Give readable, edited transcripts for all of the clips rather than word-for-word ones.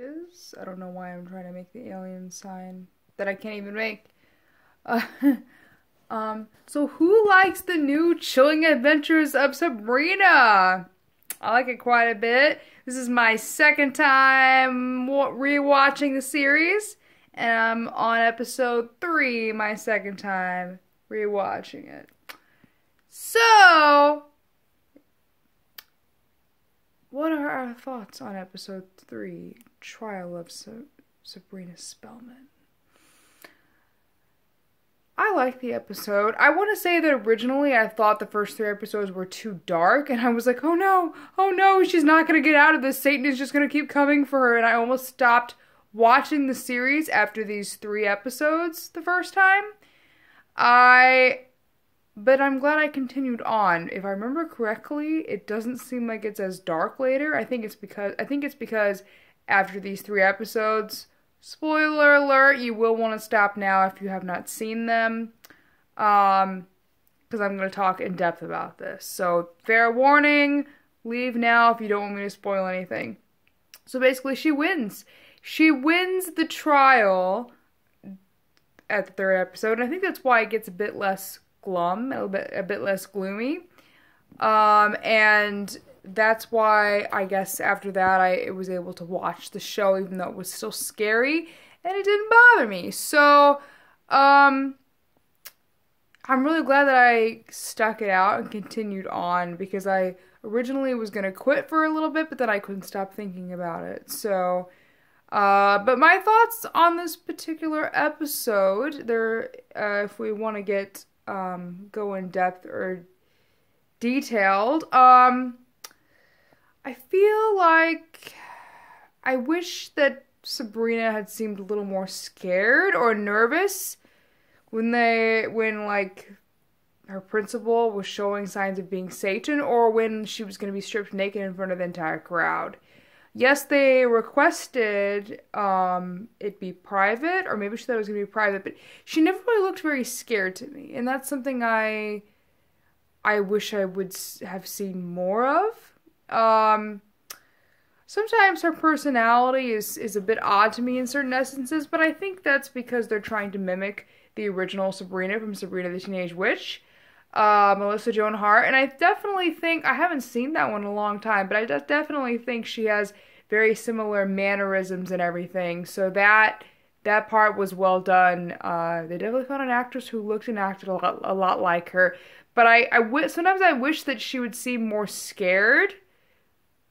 I don't know why I'm trying to make the alien sign that I can't even make. Uh, so who likes the new Chilling Adventures of Sabrina? I like it quite a bit. This is my second time rewatching the series, and I'm on episode 3, my second time rewatching it. So, what are our thoughts on episode 3, Trial of Sabrina Spellman? I like the episode. I want to say that originally I thought the first 3 episodes were too dark, and I was like, oh no, she's not going to get out of this. Satan is just going to keep coming for her, and I almost stopped watching the series after these 3 episodes the first time. But I'm glad I continued on. If I remember correctly, it doesn't seem like it's as dark later. I think it's because after these 3 episodes, spoiler alert, you will want to stop now if you have not seen them. Because I'm going to talk in depth about this. So, fair warning, leave now if you don't want me to spoil anything. So basically, she wins. She wins the trial at the 3rd episode, and I think that's why it gets a bit less glum, a bit less gloomy. And that's why I guess after that I was able to watch the show even though it was still scary and it didn't bother me. So I'm really glad that I stuck it out and continued on because I originally was gonna quit for a little bit, but then I couldn't stop thinking about it. So but my thoughts on this particular episode, if we want to get go in depth or detailed, I feel like I wish that Sabrina had seemed a little more scared or nervous when like her principal was showing signs of being Satan, or when she was going to be stripped naked in front of the entire crowd. Yes, they requested it be private, or maybe she thought it was going to be private, but she never really looked very scared to me, and that's something I wish I would have seen more of. Sometimes her personality is a bit odd to me in certain instances, but I think that's because they're trying to mimic the original Sabrina from Sabrina the Teenage Witch, Melissa Joan Hart, and I definitely think, I haven't seen that one in a long time, but I definitely think she has very similar mannerisms and everything, so that part was well done. They definitely found an actress who looked and acted a lot like her, but sometimes I wish that she would seem more scared,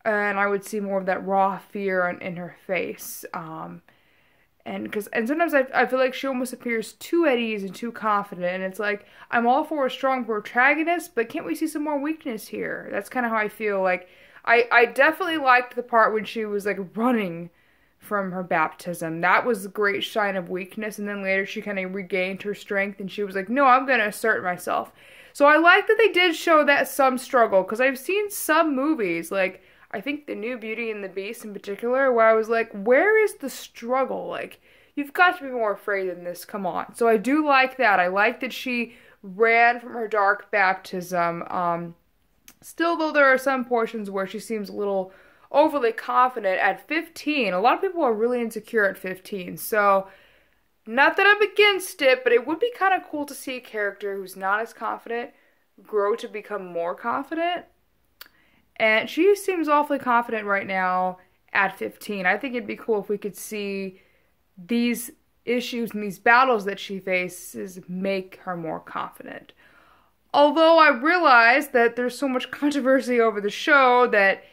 and I would see more of that raw fear in her face. And sometimes I feel like she almost appears too at ease and too confident, and it's like, I'm all for a strong protagonist, but can't we see some more weakness here? That's kind of how I feel. Like, I definitely liked the part when she was like running from her baptism. That was a great sign of weakness, and then later she kind of regained her strength, and she was like, no, I'm going to assert myself. So I like that they did show that some struggle, because I've seen some movies, like, I think the new Beauty and the Beast in particular, where I was like, where is the struggle? Like, you've got to be more afraid than this, come on. So I do like that. I like that she ran from her dark baptism. Still, though, there are some portions where she seems a little overly confident at 15. A lot of people are really insecure at 15, so not that I'm against it, but it would be kind of cool to see a character who's not as confident grow to become more confident. And she seems awfully confident right now at 15. I think it'd be cool if we could see these issues and these battles that she faces make her more confident. Although I realize that there's so much controversy over the show that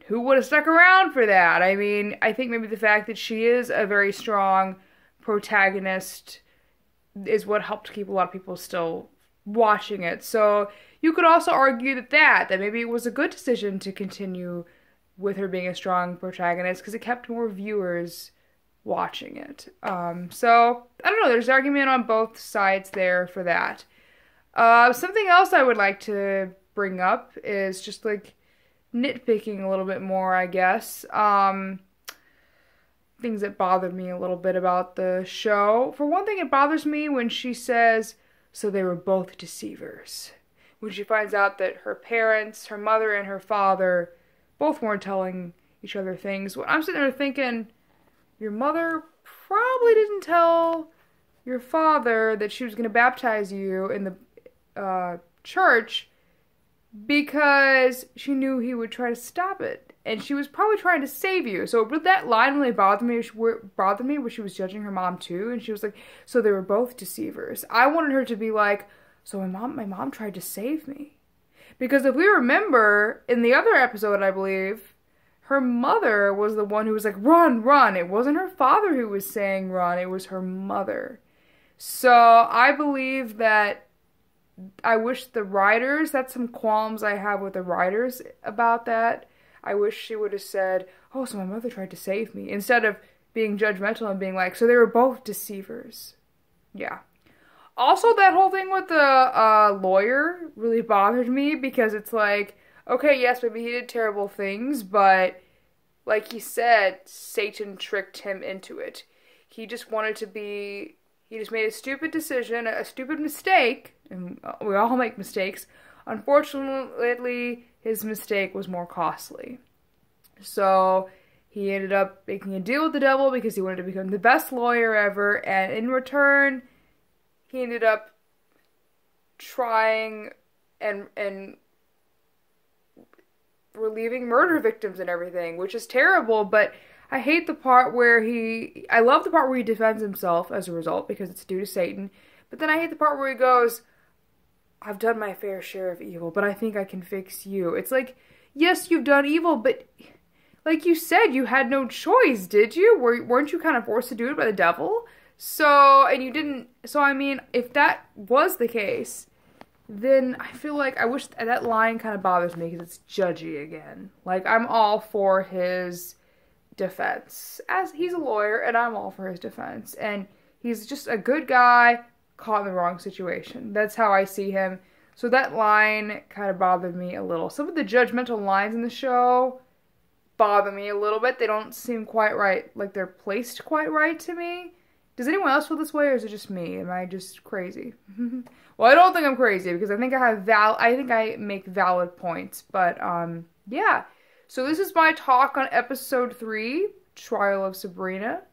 who would have stuck around for that? I mean, I think maybe the fact that she is a very strong protagonist is what helped keep a lot of people still watching it. So you could also argue that maybe it was a good decision to continue with her being a strong protagonist because it kept more viewers watching it. So I don't know, there's argument on both sides there for that. Something else I would like to bring up is just like nitpicking a little bit more, I guess. Things that bothered me a little bit about the show. For one thing, it bothers me when she says, so they were both deceivers. When she finds out that her parents, her mother and her father, both weren't telling each other things. Well, I'm sitting there thinking, your mother probably didn't tell your father that she was going to baptize you in the church because she knew he would try to stop it. And she was probably trying to save you. So that line really bothered me when she was judging her mom too. And she was like, so they were both deceivers. I wanted her to be like, so my mom tried to save me. Because if we remember, in the other episode, I believe, her mother was the one who was like, run, run. It wasn't her father who was saying run. It was her mother. So I believe that I wish the writers, that's some qualms I have with the writers about that. I wish she would have said, oh, so my mother tried to save me, instead of being judgmental and being like, so they were both deceivers. Yeah. Also, that whole thing with the lawyer really bothered me because it's like, okay, yes, maybe he did terrible things, but like he said, Satan tricked him into it. He just made a stupid decision, a stupid mistake, and we all make mistakes. Unfortunately, his mistake was more costly. So he ended up making a deal with the devil because he wanted to become the best lawyer ever, and in return, he ended up trying and relieving murder victims and everything, which is terrible, but I hate the part where I love the part where he defends himself as a result because it's due to Satan, but then I hate the part where he goes, I've done my fair share of evil, but I think I can fix you. It's like, yes, you've done evil, but like you said, you had no choice, did you? Weren't you kind of forced to do it by the devil? So, and you didn't, so I mean, if that was the case, then I feel like I wish that line kind of bothers me because it's judgy again. Like, I'm all for his defense, as he's a lawyer, and I'm all for his defense. And he's just a good guy caught in the wrong situation. That's how I see him. So that line kind of bothered me a little. Some of the judgmental lines in the show bother me a little bit. They don't seem quite right, like they're placed quite right to me. Does anyone else feel this way, or is it just me? Am I just crazy? Well, I don't think I'm crazy because I think I make valid points. But yeah. So this is my talk on episode 3, Trial of Sabrina.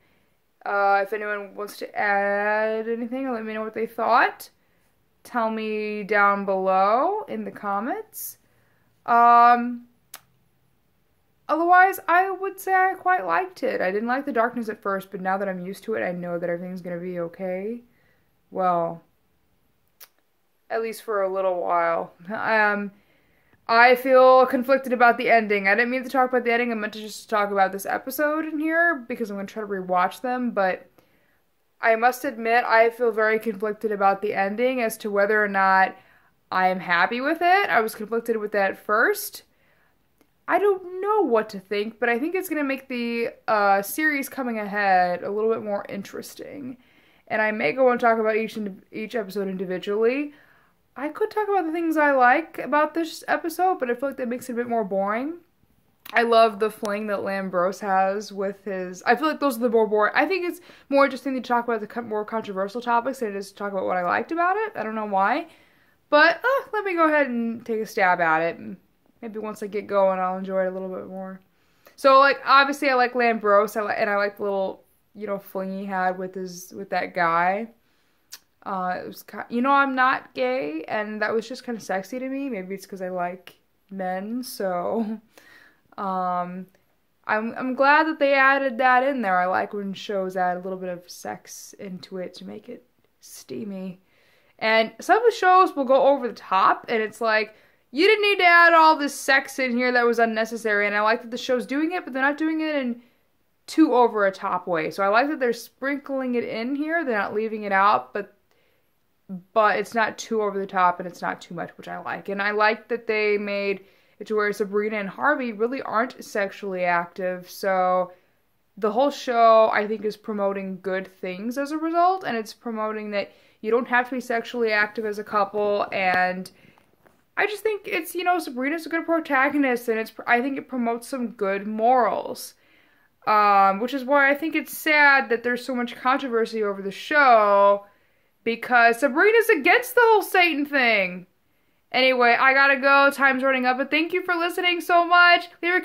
If anyone wants to add anything, let me know what they thought. Tell me down below in the comments. Otherwise, I would say I quite liked it. I didn't like the darkness at first, but now that I'm used to it, I know that everything's gonna be okay. Well, at least for a little while. I feel conflicted about the ending. I didn't mean to talk about the ending. I meant to just talk about this episode in here because I'm going to try to rewatch them. But I must admit, I feel very conflicted about the ending as to whether or not I am happy with it. I was conflicted with that first. I don't know what to think, but I think it's going to make the series coming ahead a little bit more interesting. And I may go and talk about each episode individually. I could talk about the things I like about this episode, but I feel like that makes it a bit more boring. I love the fling that Lambros has with his... I feel like those are the more boring... I think it's more interesting to talk about the more controversial topics than it is to talk about what I liked about it. I don't know why. But let me go ahead and take a stab at it. Maybe once I get going, I'll enjoy it a little bit more. So, like, obviously I like Lambros, and I like the little, fling he had with that guy. It was I'm not gay, and that was just kind of sexy to me. Maybe it's because I like men, so I'm glad that they added that in there. I like when shows add a little bit of sex into it to make it steamy. And some of the shows will go over the top, and it's like, you didn't need to add all this sex in here that was unnecessary. And I like that the show's doing it, but they're not doing it in too over a top way. So I like that they're sprinkling it in here. They're not leaving it out, but it's not too over the top and it's not too much, which I like. And I like that they made it to where Sabrina and Harvey really aren't sexually active. So the whole show, I think, is promoting good things as a result. And it's promoting that you don't have to be sexually active as a couple. And I just think it's, Sabrina's a good protagonist. And I think it promotes some good morals. Which is why I think it's sad that there's so much controversy over the show. Because Sabrina's against the whole Satan thing. Anyway, I gotta go. Time's running up. But thank you for listening so much. Leave a